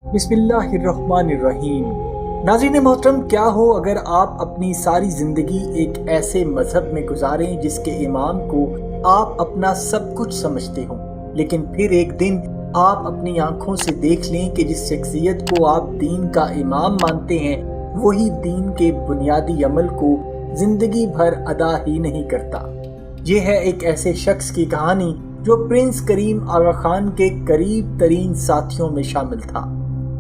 بسم اللہ الرحمن الرحیم۔ ناظرین محترم، کیا ہو اگر آپ اپنی ساری زندگی ایک ایسے مذہب میں گزاریں جس کے امام کو آپ اپنا سب کچھ سمجھتے ہوں، لیکن پھر ایک دن آپ اپنی آنکھوں سے دیکھ لیں کہ جس شخصیت کو آپ دین کا امام مانتے ہیں وہی دین کے بنیادی عمل کو زندگی بھر ادا ہی نہیں کرتا۔ یہ ہے ایک ایسے شخص کی کہانی جو پرنس کریم آغا خان کے قریب ترین ساتھیوں میں شامل تھا،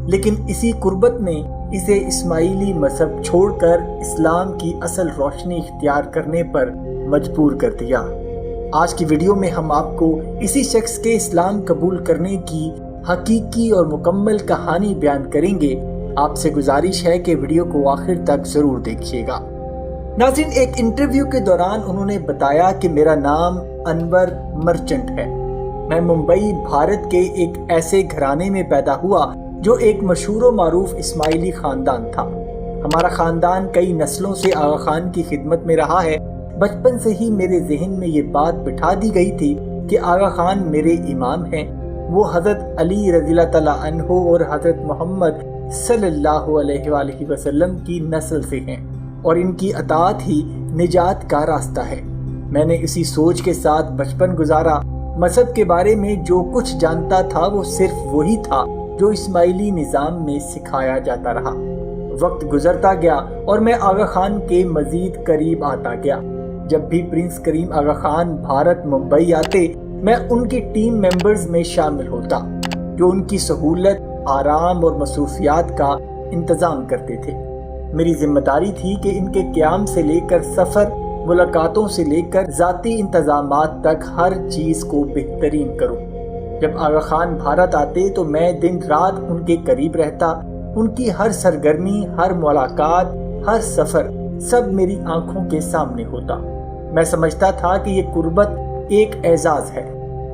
لیکن اسی قربت نے اسے اسماعیلی مذہب چھوڑ کر اسلام کی اصل روشنی اختیار کرنے پر مجبور کر دیا۔ آج کی ویڈیو میں ہم آپ کو اسی شخص کے اسلام قبول کرنے کی حقیقی اور مکمل کہانی بیان کریں گے۔ آپ سے گزارش ہے کہ ویڈیو کو آخر تک ضرور دیکھیے گا۔ ناظرین، ایک انٹرویو کے دوران انہوں نے بتایا کہ میرا نام انور مرچنٹ ہے۔ میں ممبئی، بھارت کے ایک ایسے گھرانے میں پیدا ہوا جو ایک مشہور و معروف اسماعیلی خاندان تھا۔ ہمارا خاندان کئی نسلوں سے آغا خان کی خدمت میں رہا ہے۔ بچپن سے ہی میرے ذہن میں یہ بات بٹھا دی گئی تھی کہ آغا خان میرے امام ہیں۔ وہ حضرت علی رضی اللہ تعالیٰ عنہ اور حضرت محمد صلی اللہ علیہ وآلہ وسلم کی نسل سے ہیں، اور ان کی اطاعت ہی نجات کا راستہ ہے۔ میں نے اسی سوچ کے ساتھ بچپن گزارا۔ مذہب کے بارے میں جو کچھ جانتا تھا وہ صرف وہی تھا جو اسماعیلی نظام میں سکھایا جاتا رہا۔ وقت گزرتا گیا اور میں آغا خان کے مزید قریب آتا گیا۔ جب بھی پرنس کریم آغا خان بھارت ممبئی آتے، میں ان کی ٹیم ممبرز میں شامل ہوتا جو ان کی سہولت، آرام اور مصروفیات کا انتظام کرتے تھے۔ میری ذمہ داری تھی کہ ان کے قیام سے لے کر سفر، ملاقاتوں سے لے کر ذاتی انتظامات تک ہر چیز کو بہترین کروں۔ جب آغا خان بھارت آتے تو میں دن رات ان کے قریب رہتا۔ ان کی ہر سرگرمی، ہر ملاقات، ہر سفر سب میری آنکھوں کے سامنے ہوتا۔ میں سمجھتا تھا کہ یہ قربت ایک اعزاز ہے،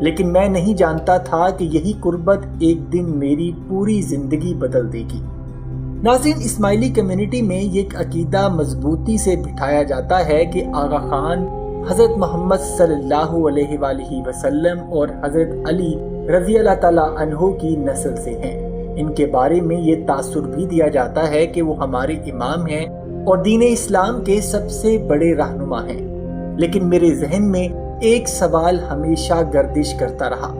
لیکن میں نہیں جانتا تھا کہ یہی قربت ایک دن میری پوری زندگی بدل دے گی۔ ناظرین، اسماعیلی کمیونٹی میں یہ ایک عقیدہ مضبوطی سے بٹھایا جاتا ہے کہ آغا خان حضرت محمد صلی اللہ علیہ وآلہ وسلم اور حضرت علی رضی اللہ تعالیٰ عنہ کی نسل سے ہیں۔ ان کے بارے میں یہ تاثر بھی دیا جاتا ہے کہ وہ ہمارے امام ہیں اور دین اسلام کے سب سے بڑے رہنما ہیں۔ لیکن میرے ذہن میں ایک سوال ہمیشہ گردش کرتا رہا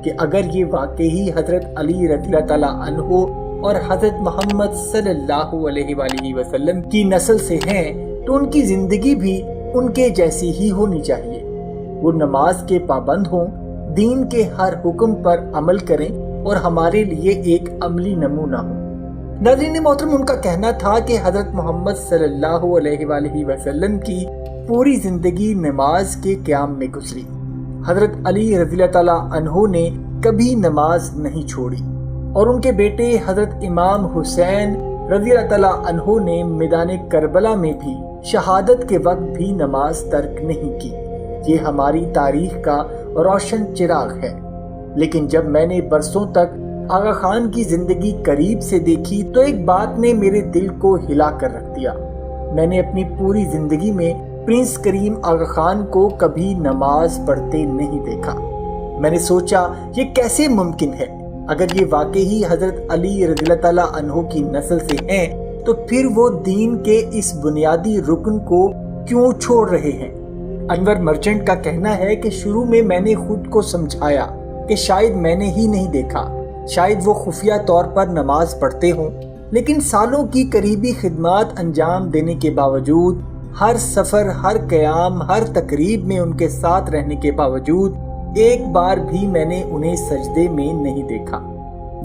کہ اگر یہ واقعی حضرت علی رضی اللہ تعالیٰ عنہ اور حضرت محمد صلی اللہ علیہ وآلہ وسلم کی نسل سے ہیں تو ان کی زندگی بھی ان کے جیسی ہی ہونی چاہیے۔ وہ نماز کے پابند ہوں، دین کے ہر حکم پر عمل کریں اور ہمارے لیے ایک عملی نمونہ ہوں۔ ناظرین محترم، ان کا کہنا تھا کہ حضرت محمد صلی اللہ علیہ وآلہ وسلم کی پوری زندگی نماز کے قیام میں گزری۔ حضرت علی رضی اللہ تعالیٰ عنہ نے کبھی نماز نہیں چھوڑی، اور ان کے بیٹے حضرت امام حسین رضی اللہ تعالیٰ عنہ نے میدان کربلا میں بھی شہادت کے وقت بھی نماز ترک نہیں کی۔ یہ ہماری تاریخ کا روشن چراغ ہے۔ لیکن جب میں نے برسوں تک آغا خان کی زندگی قریب سے دیکھی تو ایک بات نے میرے دل کو ہلا کر رکھ دیا۔ میں نے اپنی پوری زندگی میں پرنس کریم آغا خان کو کبھی نماز پڑھتے نہیں دیکھا۔ میں نے سوچا یہ کیسے ممکن ہے؟ اگر یہ واقعی حضرت علی رضی اللہ تعالیٰ عنہ کی نسل سے ہیں تو پھر وہ دین کے اس بنیادی رکن کو کیوں چھوڑ رہے ہیں؟ انور مرچنٹ کا کہنا ہے کہ شروع میں میں نے خود کو سمجھایا کہ شاید میں نے ہی نہیں دیکھا، شاید وہ خفیہ طور پر نماز پڑھتے ہوں، لیکن سالوں کی قریبی خدمات انجام دینے کے باوجود، ہر سفر، ہر قیام، ہر تقریب میں ان کے ساتھ رہنے کے باوجود ایک بار بھی میں نے انہیں سجدے میں نہیں دیکھا۔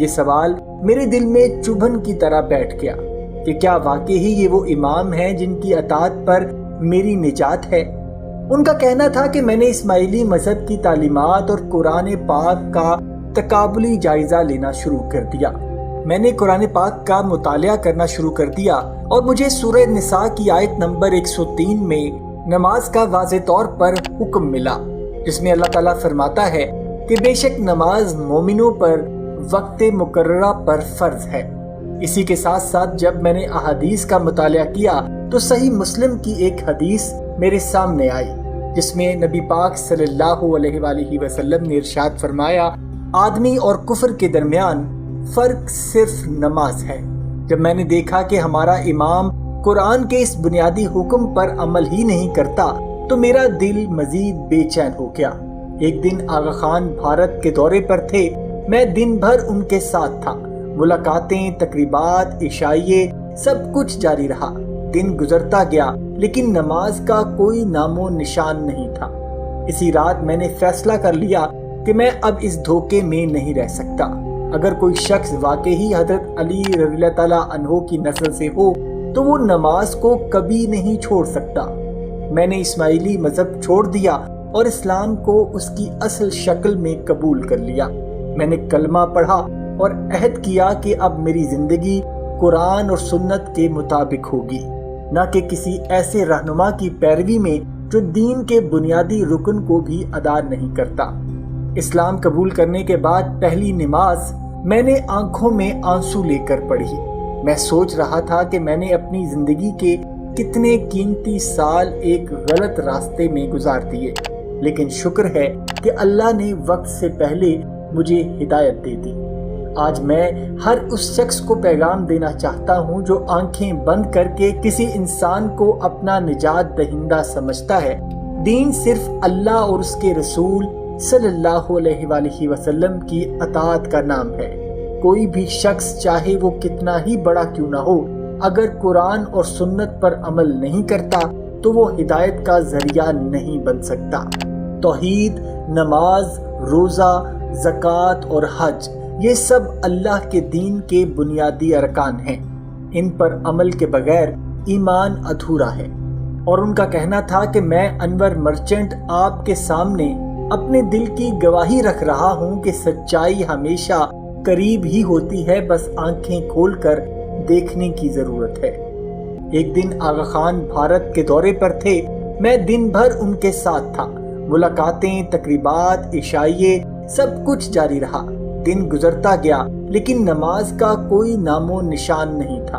یہ سوال میرے دل میں چبھن کی طرح بیٹھ گیا کہ کیا واقعی یہ وہ امام ہیں جن کی اطاعت پر میری نجات ہے؟ ان کا کہنا تھا کہ میں نے اسماعیلی مذہب کی تعلیمات اور قرآن پاک کا تقابلی جائزہ لینا شروع کر دیا۔ میں نے قرآن پاک کا مطالعہ کرنا شروع کر دیا اور مجھے سورہ نساء کی آیت نمبر 103 میں نماز کا واضح طور پر حکم ملا، جس میں اللہ تعالیٰ فرماتا ہے کہ بے شک نماز مومنوں پر وقت مقررہ پر فرض ہے۔ اسی کے ساتھ ساتھ جب میں نے احادیث کا مطالعہ کیا تو صحیح مسلم کی ایک حدیث میرے سامنے آئی، جس میں نبی پاک صلی اللہ علیہ وآلہ وسلم نے ارشاد فرمایا، آدمی اور کفر کے درمیان فرق صرف نماز ہے۔ جب میں نے دیکھا کہ ہمارا امام قرآن کے اس بنیادی حکم پر عمل ہی نہیں کرتا تو میرا دل مزید بے چین ہو گیا۔ ایک دن آغا خان بھارت کے دورے پر تھے، میں دن بھر ان کے ساتھ تھا۔ ملاقاتیں، تقریبات، عشائیے سب کچھ جاری رہا۔ دن گزرتا گیا لیکن نماز کا کوئی نام و نشان نہیں تھا۔ اسی رات میں نے فیصلہ کر لیا کہ میں اب اس دھوکے میں نہیں رہ سکتا۔ اگر کوئی شخص واقعی حضرت علی رضی اللہ تعالیٰ عنہ کی نسل سے ہو تو وہ نماز کو کبھی نہیں چھوڑ سکتا۔ میں نے اسماعیلی مذہب چھوڑ دیا اور اسلام کو اس کی اصل شکل میں قبول کر لیا۔ میں نے کلمہ پڑھا اور عہد کیا کہ اب میری زندگی قرآن اور سنت کے مطابق ہوگی، نہ کہ کسی ایسے رہنما کی پیروی میں جو دین کے بنیادی رکن کو بھی ادا نہیں کرتا۔ اسلام قبول کرنے کے بعد پہلی نماز میں نے آنکھوں میں آنسو لے کر پڑھی۔ میں سوچ رہا تھا کہ میں نے اپنی زندگی کے کتنے قیمتی سال ایک غلط راستے میں گزار دیے، لیکن شکر ہے کہ اللہ نے وقت سے پہلے مجھے ہدایت دے دی۔ آج میں ہر اس شخص کو پیغام دینا چاہتا ہوں جو آنکھیں بند کر کے کسی انسان کو اپنا نجات دہندہ سمجھتا ہے۔ دین صرف اللہ اور اس کے رسول صلی اللہ علیہ وآلہ وسلم کی اطاعت کا نام ہے۔ کوئی بھی شخص چاہے وہ کتنا ہی بڑا کیوں نہ ہو، اگر قرآن اور سنت پر عمل نہیں کرتا تو وہ ہدایت کا ذریعہ نہیں بن سکتا۔ توحید، نماز، روزہ، زکوٰۃ اور حج یہ سب اللہ کے دین کے بنیادی ارکان ہیں۔ ان پر عمل کے بغیر ایمان ادھورا ہے۔ اور ان کا کہنا تھا کہ میں انور مرچنٹ آپ کے سامنے اپنے دل کی گواہی رکھ رہا ہوں کہ سچائی ہمیشہ قریب ہی ہوتی ہے، بس آنکھیں کھول کر دیکھنے کی ضرورت ہے۔ ایک دن آغا خان بھارت کے دورے پر تھے، میں دن بھر ان کے ساتھ تھا۔ ملاقاتیں، تقریبات، عشائیے سب کچھ جاری رہا۔ دن گزرتا گیا لیکن نماز کا کوئی نام و نشان نہیں تھا۔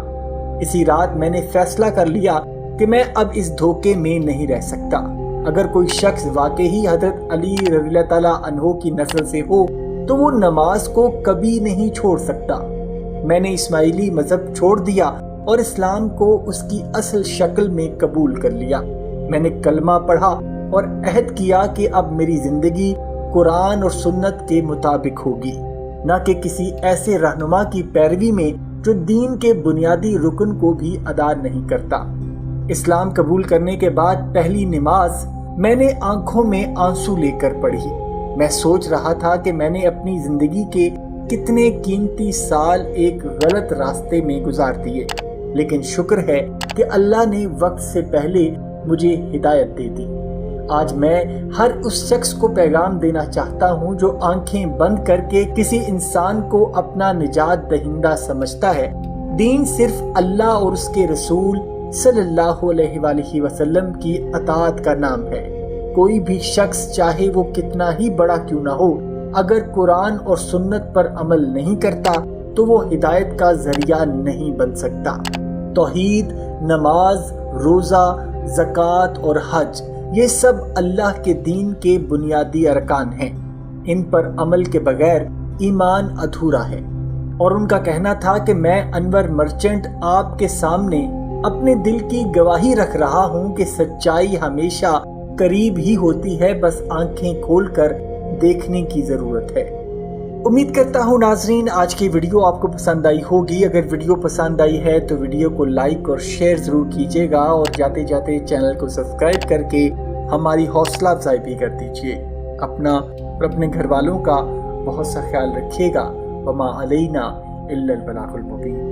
اسی رات میں نے فیصلہ کر لیا کہ میں اب اس دھوکے میں نہیں رہ سکتا۔ اگر کوئی شخص واقعی حضرت علی رضی اللہ تعالیٰ عنہ کی نسل سے ہو تو وہ نماز کو کبھی نہیں چھوڑ سکتا۔ میں نے اسماعیلی مذہب چھوڑ دیا اور اسلام کو اس کی اصل شکل میں قبول کر لیا۔ میں نے کلمہ پڑھا اور عہد کیا کہ اب میری زندگی قرآن اور سنت کے مطابق ہوگی، نہ کہ کسی ایسے رہنما کی پیروی میں جو دین کے بنیادی رکن کو بھی ادا نہیں کرتا۔ اسلام قبول کرنے کے بعد پہلی نماز میں نے آنکھوں میں آنسو لے کر پڑھی۔ میں سوچ رہا تھا کہ میں نے اپنی زندگی کے کتنے قیمتی سال ایک غلط راستے میں گزار دیے، لیکن شکر ہے کہ اللہ نے وقت سے پہلے مجھے ہدایت دے دی۔ آج میں ہر اس شخص کو پیغام دینا چاہتا ہوں جو آنکھیں بند کر کے کسی انسان کو اپنا نجات دہندہ سمجھتا ہے۔ دین صرف اللہ اور اس کے رسول صلی اللہ علیہ وآلہ وسلم کی اطاعت کا نام ہے۔ کوئی بھی شخص چاہے وہ کتنا ہی بڑا کیوں نہ ہو، اگر قرآن اور سنت پر عمل نہیں کرتا تو وہ ہدایت کا ذریعہ نہیں بن سکتا۔ توحید، نماز، روزہ، زکوٰۃ اور حج یہ سب اللہ کے دین کے بنیادی ارکان ہیں۔ ان پر عمل کے بغیر ایمان ادھورا ہے۔ اور ان کا کہنا تھا کہ میں انور مرچنٹ آپ کے سامنے اپنے دل کی گواہی رکھ رہا ہوں کہ سچائی ہمیشہ قریب ہی ہوتی ہے، بس آنکھیں کھول کر دیکھنے کی ضرورت ہے۔ امید کرتا ہوں ناظرین آج کی ویڈیو آپ کو پسند آئی ہوگی۔ اگر ویڈیو پسند آئی ہے تو ویڈیو کو لائک اور شیئر ضرور کیجیے گا، اور جاتے جاتے چینل کو سبسکرائب کر کے ہماری حوصلہ افزائی بھی کر دیجیے۔ اپنا اور اپنے گھر والوں کا بہت سا خیال رکھیے گا۔ وما علینا الا البلاغ المبین۔